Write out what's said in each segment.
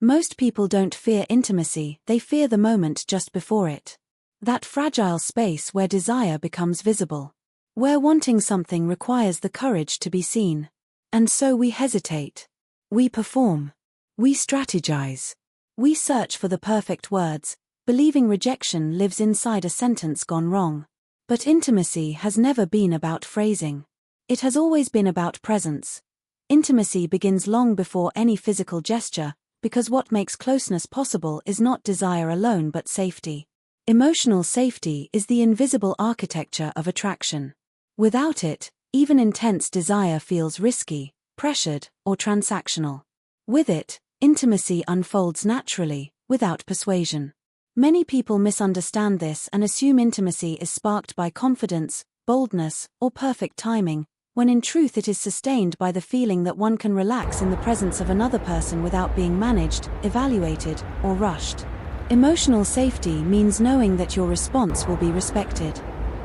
Most people don't fear intimacy, they fear the moment just before it. That fragile space where desire becomes visible. Where wanting something requires the courage to be seen. And so we hesitate. We perform. We strategize. We search for the perfect words, believing rejection lives inside a sentence gone wrong. But intimacy has never been about phrasing. It has always been about presence. Intimacy begins long before any physical gesture, because what makes closeness possible is not desire alone but safety. Emotional safety is the invisible architecture of attraction. Without it, even intense desire feels risky, pressured, or transactional. With it, intimacy unfolds naturally, without persuasion. Many people misunderstand this and assume intimacy is sparked by confidence, boldness, or perfect timing, when in truth it is sustained by the feeling that one can relax in the presence of another person without being managed, evaluated, or rushed. Emotional safety means knowing that your response will be respected,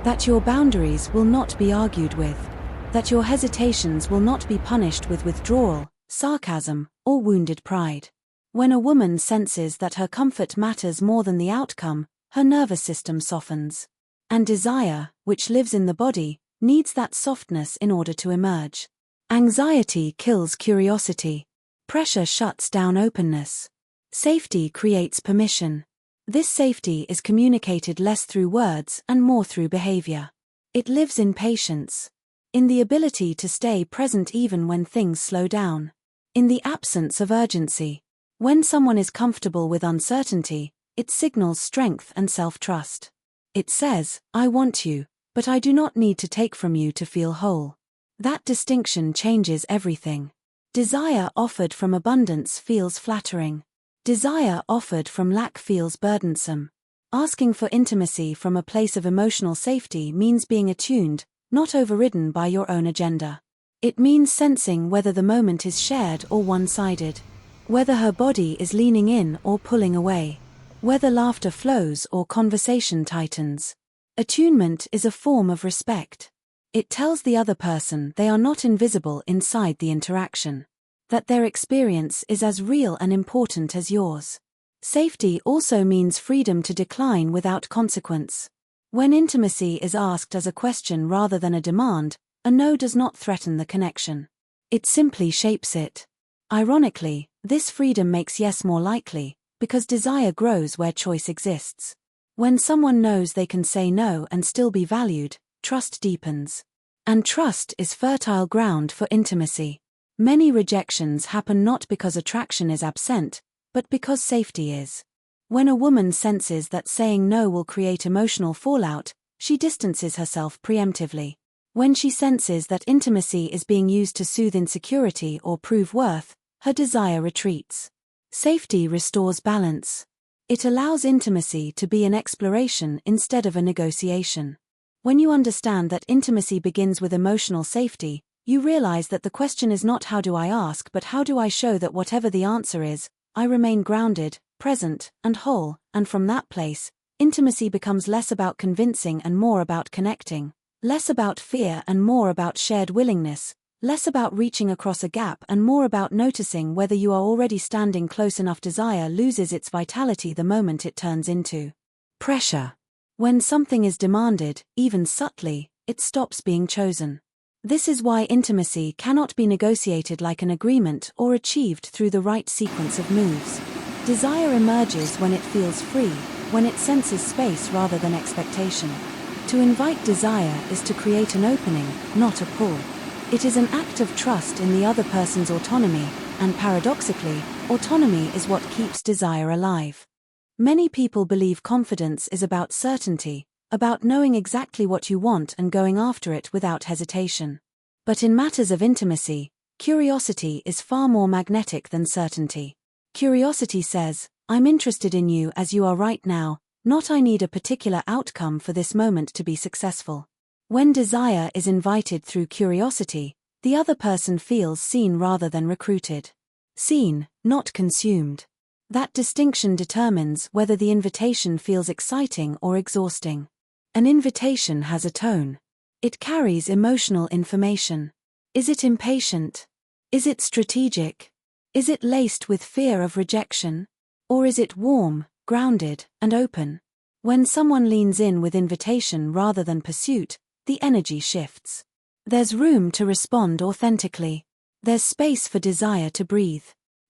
that your boundaries will not be argued with, that your hesitations will not be punished with withdrawal, sarcasm, or wounded pride. When a woman senses that her comfort matters more than the outcome, her nervous system softens. And desire, which lives in the body, needs that softness in order to emerge. Anxiety kills curiosity. Pressure shuts down openness. Safety creates permission. This safety is communicated less through words and more through behavior. It lives in patience. In the ability to stay present even when things slow down. In the absence of urgency. When someone is comfortable with uncertainty, it signals strength and self-trust. It says, I want you, but I do not need to take from you to feel whole. That distinction changes everything. Desire offered from abundance feels flattering. Desire offered from lack feels burdensome. Asking for intimacy from a place of emotional safety means being attuned, not overridden by your own agenda. It means sensing whether the moment is shared or one-sided. Whether her body is leaning in or pulling away. Whether laughter flows or conversation tightens. Attunement is a form of respect. It tells the other person they are not invisible inside the interaction. That their experience is as real and important as yours. Safety also means freedom to decline without consequence. When intimacy is asked as a question rather than a demand, a no does not threaten the connection. It simply shapes it. Ironically, this freedom makes yes more likely, because desire grows where choice exists. When someone knows they can say no and still be valued, trust deepens. And trust is fertile ground for intimacy. Many rejections happen not because attraction is absent, but because safety is. When a woman senses that saying no will create emotional fallout, she distances herself preemptively. When she senses that intimacy is being used to soothe insecurity or prove worth, her desire retreats. Safety restores balance. It allows intimacy to be an exploration instead of a negotiation. When you understand that intimacy begins with emotional safety, you realize that the question is not how do I ask but how do I show that whatever the answer is, I remain grounded, present, and whole, and from that place, intimacy becomes less about convincing and more about connecting, less about fear and more about shared willingness, less about reaching across a gap and more about noticing whether you are already standing close enough. Desire loses its vitality the moment it turns into pressure. When something is demanded, even subtly, it stops being chosen. This is why intimacy cannot be negotiated like an agreement or achieved through the right sequence of moves. Desire emerges when it feels free, when it senses space rather than expectation. To invite desire is to create an opening, not a pull. It is an act of trust in the other person's autonomy, and paradoxically, autonomy is what keeps desire alive. Many people believe confidence is about certainty, about knowing exactly what you want and going after it without hesitation. But in matters of intimacy, curiosity is far more magnetic than certainty. Curiosity says, I'm interested in you as you are right now, not I need a particular outcome for this moment to be successful. When desire is invited through curiosity, the other person feels seen rather than recruited. Seen, not consumed. That distinction determines whether the invitation feels exciting or exhausting. An invitation has a tone. It carries emotional information. Is it impatient? Is it strategic? Is it laced with fear of rejection? Or is it warm, grounded, and open? When someone leans in with invitation rather than pursuit, the energy shifts. There's room to respond authentically. There's space for desire to breathe.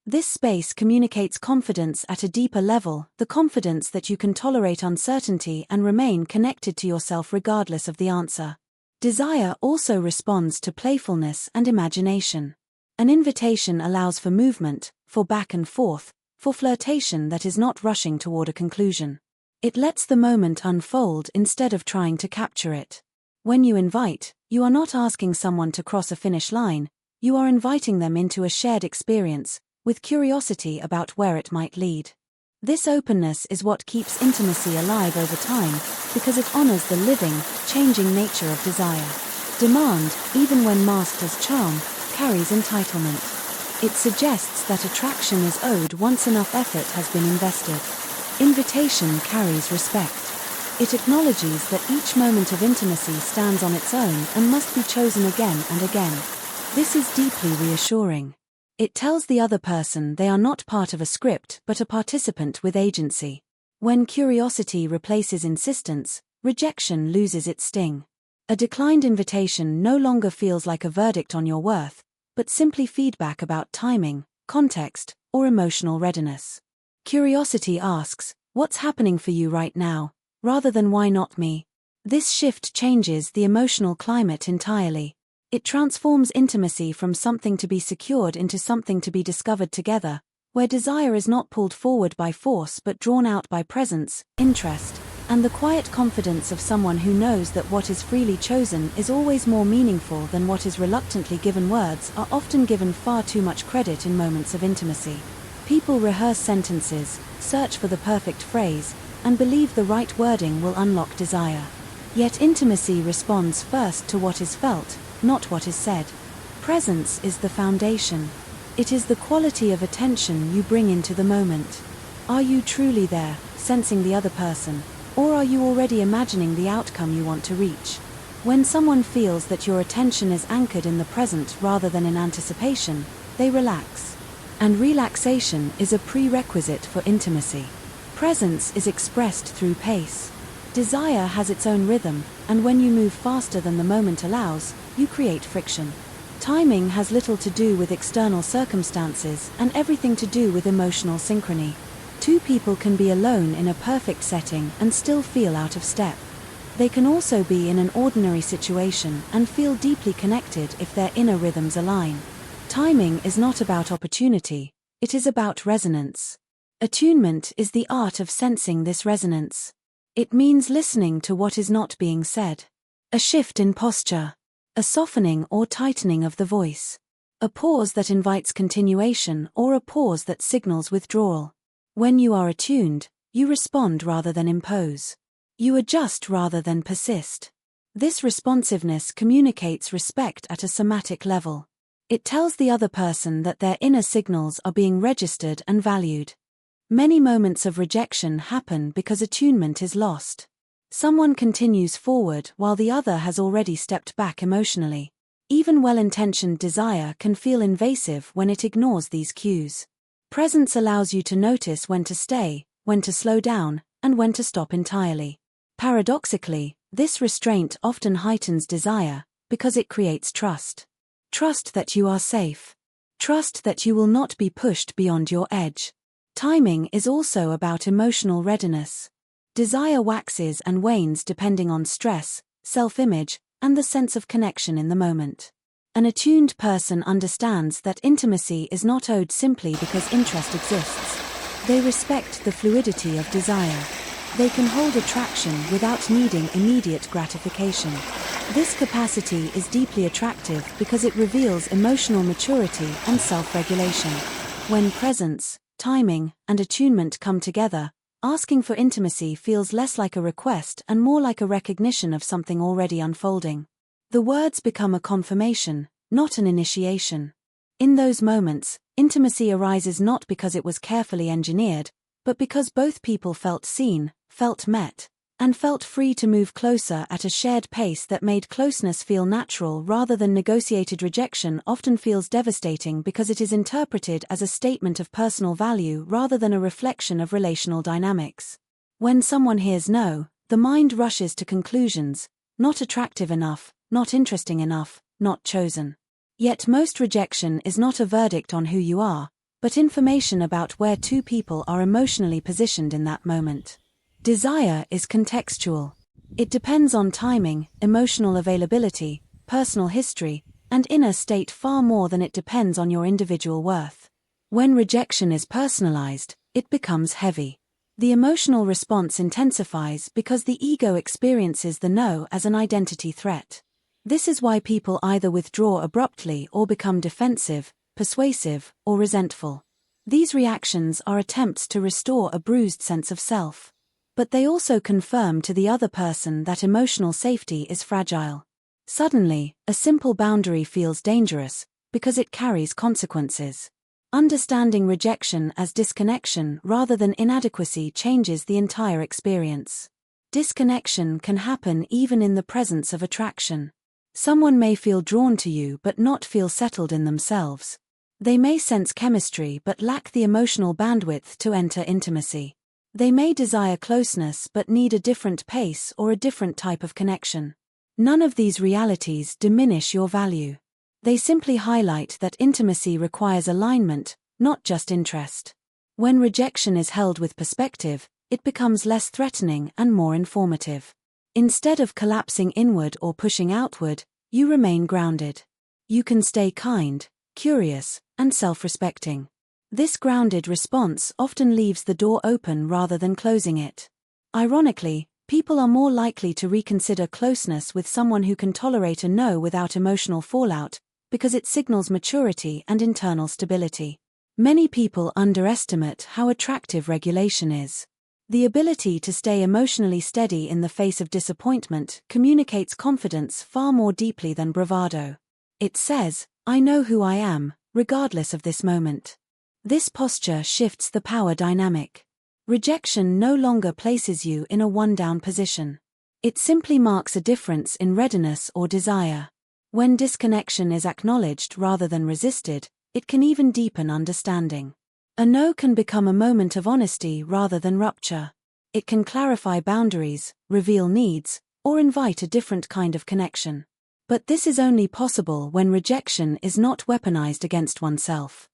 This space communicates confidence at a deeper level, the confidence that you can tolerate uncertainty and remain connected to yourself regardless of the answer. Desire also responds to playfulness and imagination. An invitation allows for movement, for back and forth, for flirtation that is not rushing toward a conclusion. It lets the moment unfold instead of trying to capture it. When you invite, you are not asking someone to cross a finish line, you are inviting them into a shared experience, with curiosity about where it might lead. This openness is what keeps intimacy alive over time, because it honors the living, changing nature of desire. Demand, even when masked as charm, carries entitlement. It suggests that attraction is owed once enough effort has been invested. Invitation carries respect. It acknowledges that each moment of intimacy stands on its own and must be chosen again and again. This is deeply reassuring. It tells the other person they are not part of a script but a participant with agency. When curiosity replaces insistence, rejection loses its sting. A declined invitation no longer feels like a verdict on your worth, but simply feedback about timing, context, or emotional readiness. Curiosity asks, "What's happening for you right now?" rather than "Why not me?" This shift changes the emotional climate entirely. It transforms intimacy from something to be secured into something to be discovered together, where desire is not pulled forward by force but drawn out by presence, interest, and the quiet confidence of someone who knows that what is freely chosen is always more meaningful than what is reluctantly given. Words are often given far too much credit in moments of intimacy. People rehearse sentences, search for the perfect phrase, and believe the right wording will unlock desire. Yet intimacy responds first to what is felt, not what is said. Presence is the foundation. It is the quality of attention you bring into the moment. Are you truly there, sensing the other person, or are you already imagining the outcome you want to reach? When someone feels that your attention is anchored in the present rather than in anticipation, they relax. And relaxation is a prerequisite for intimacy. Presence is expressed through pace. Desire has its own rhythm, and when you move faster than the moment allows, you create friction. Timing has little to do with external circumstances and everything to do with emotional synchrony. Two people can be alone in a perfect setting and still feel out of step. They can also be in an ordinary situation and feel deeply connected if their inner rhythms align. Timing is not about opportunity, it is about resonance. Attunement is the art of sensing this resonance. It means listening to what is not being said. A shift in posture. A softening or tightening of the voice. A pause that invites continuation or a pause that signals withdrawal. When you are attuned, you respond rather than impose. You adjust rather than persist. This responsiveness communicates respect at a somatic level. It tells the other person that their inner signals are being registered and valued. Many moments of rejection happen because attunement is lost. Someone continues forward while the other has already stepped back emotionally. Even well-intentioned desire can feel invasive when it ignores these cues. Presence allows you to notice when to stay, when to slow down, and when to stop entirely. Paradoxically, this restraint often heightens desire, because it creates trust. Trust that you are safe. Trust that you will not be pushed beyond your edge. Timing is also about emotional readiness. Desire waxes and wanes depending on stress, self-image, and the sense of connection in the moment. An attuned person understands that intimacy is not owed simply because interest exists. They respect the fluidity of desire. They can hold attraction without needing immediate gratification. This capacity is deeply attractive because it reveals emotional maturity and self-regulation. When presence, timing, and attunement come together, asking for intimacy feels less like a request and more like a recognition of something already unfolding. The words become a confirmation, not an initiation. In those moments, intimacy arises not because it was carefully engineered, but because both people felt seen, felt met, and felt free to move closer at a shared pace that made closeness feel natural rather than negotiated. Rejection often feels devastating because it is interpreted as a statement of personal value rather than a reflection of relational dynamics. When someone hears no, the mind rushes to conclusions: not attractive enough, not interesting enough, not chosen. Yet most rejection is not a verdict on who you are, but information about where two people are emotionally positioned in that moment. Desire is contextual. It depends on timing, emotional availability, personal history, and inner state far more than it depends on your individual worth. When rejection is personalized, it becomes heavy. The emotional response intensifies because the ego experiences the no as an identity threat. This is why people either withdraw abruptly or become defensive, persuasive, or resentful. These reactions are attempts to restore a bruised sense of self. But they also confirm to the other person that emotional safety is fragile. Suddenly, a simple boundary feels dangerous because it carries consequences. Understanding rejection as disconnection rather than inadequacy changes the entire experience. Disconnection can happen even in the presence of attraction. Someone may feel drawn to you but not feel settled in themselves. They may sense chemistry but lack the emotional bandwidth to enter intimacy. They may desire closeness but need a different pace or a different type of connection. None of these realities diminish your value. They simply highlight that intimacy requires alignment, not just interest. When rejection is held with perspective, it becomes less threatening and more informative. Instead of collapsing inward or pushing outward, you remain grounded. You can stay kind, curious, and self-respecting. This grounded response often leaves the door open rather than closing it. Ironically, people are more likely to reconsider closeness with someone who can tolerate a no without emotional fallout, because it signals maturity and internal stability. Many people underestimate how attractive regulation is. The ability to stay emotionally steady in the face of disappointment communicates confidence far more deeply than bravado. It says, "I know who I am, regardless of this moment." This posture shifts the power dynamic. Rejection no longer places you in a one-down position. It simply marks a difference in readiness or desire. When disconnection is acknowledged rather than resisted, it can even deepen understanding. A no can become a moment of honesty rather than rupture. It can clarify boundaries, reveal needs, or invite a different kind of connection. But this is only possible when rejection is not weaponized against oneself.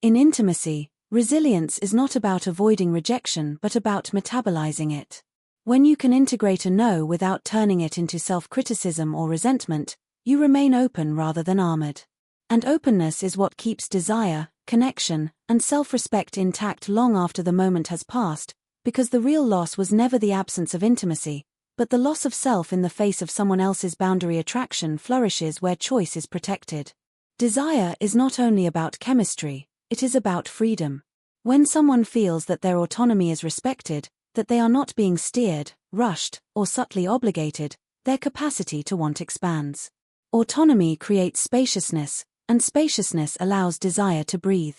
In intimacy, resilience is not about avoiding rejection but about metabolizing it. When you can integrate a no without turning it into self-criticism or resentment, you remain open rather than armored. And openness is what keeps desire, connection, and self-respect intact long after the moment has passed, because the real loss was never the absence of intimacy, but the loss of self in the face of someone else's boundary. Attraction flourishes where choice is protected. Desire is not only about chemistry, it is about freedom. When someone feels that their autonomy is respected, that they are not being steered, rushed, or subtly obligated, their capacity to want expands. Autonomy creates spaciousness, and spaciousness allows desire to breathe.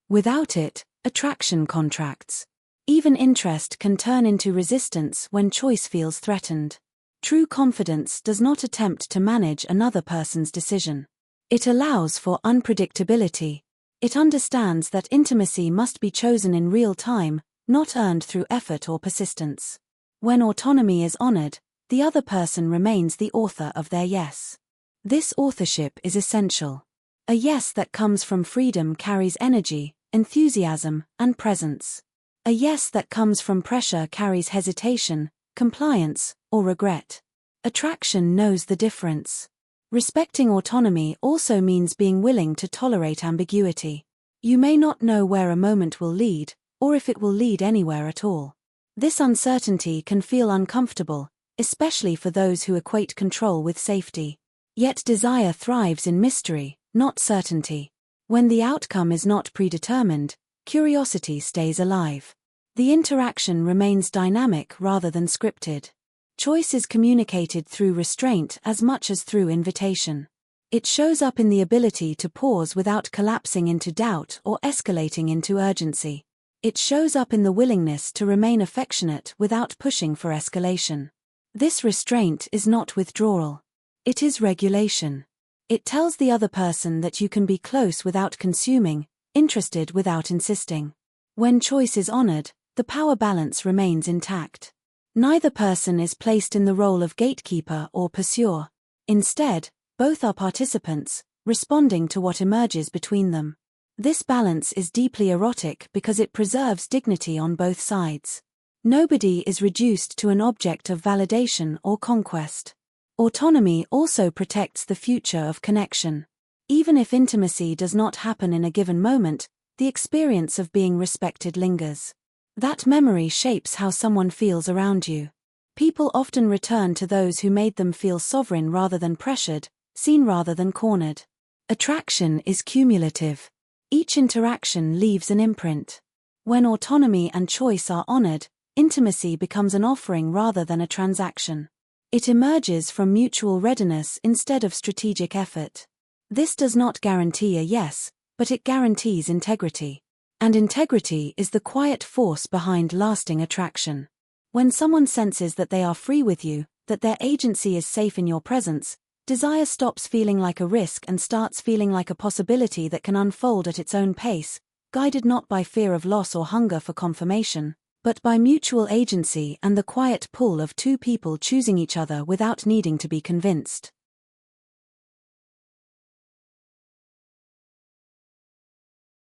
Without it, attraction contracts. Even interest can turn into resistance when choice feels threatened. True confidence does not attempt to manage another person's decision. It allows for unpredictability. It understands that intimacy must be chosen in real time, not earned through effort or persistence. When autonomy is honored, the other person remains the author of their yes. This authorship is essential. A yes that comes from freedom carries energy, enthusiasm, and presence. A yes that comes from pressure carries hesitation, compliance, or regret. Attraction knows the difference. Respecting autonomy also means being willing to tolerate ambiguity. You may not know where a moment will lead, or if it will lead anywhere at all. This uncertainty can feel uncomfortable, especially for those who equate control with safety. Yet desire thrives in mystery, not certainty. When the outcome is not predetermined, curiosity stays alive. The interaction remains dynamic rather than scripted. Choice is communicated through restraint as much as through invitation. It shows up in the ability to pause without collapsing into doubt or escalating into urgency. It shows up in the willingness to remain affectionate without pushing for escalation. This restraint is not withdrawal. It is regulation. It tells the other person that you can be close without consuming, interested without insisting. When choice is honored, the power balance remains intact. Neither person is placed in the role of gatekeeper or pursuer. Instead, both are participants, responding to what emerges between them. This balance is deeply erotic because it preserves dignity on both sides. Nobody is reduced to an object of validation or conquest. Autonomy also protects the future of connection. Even if intimacy does not happen in a given moment, the experience of being respected lingers. That memory shapes how someone feels around you. People often return to those who made them feel sovereign rather than pressured, seen rather than cornered. Attraction is cumulative. Each interaction leaves an imprint. When autonomy and choice are honored, intimacy becomes an offering rather than a transaction. It emerges from mutual readiness instead of strategic effort. This does not guarantee a yes, but it guarantees integrity. And integrity is the quiet force behind lasting attraction. When someone senses that they are free with you, that their agency is safe in your presence, desire stops feeling like a risk and starts feeling like a possibility that can unfold at its own pace, guided not by fear of loss or hunger for confirmation, but by mutual agency and the quiet pull of two people choosing each other without needing to be convinced.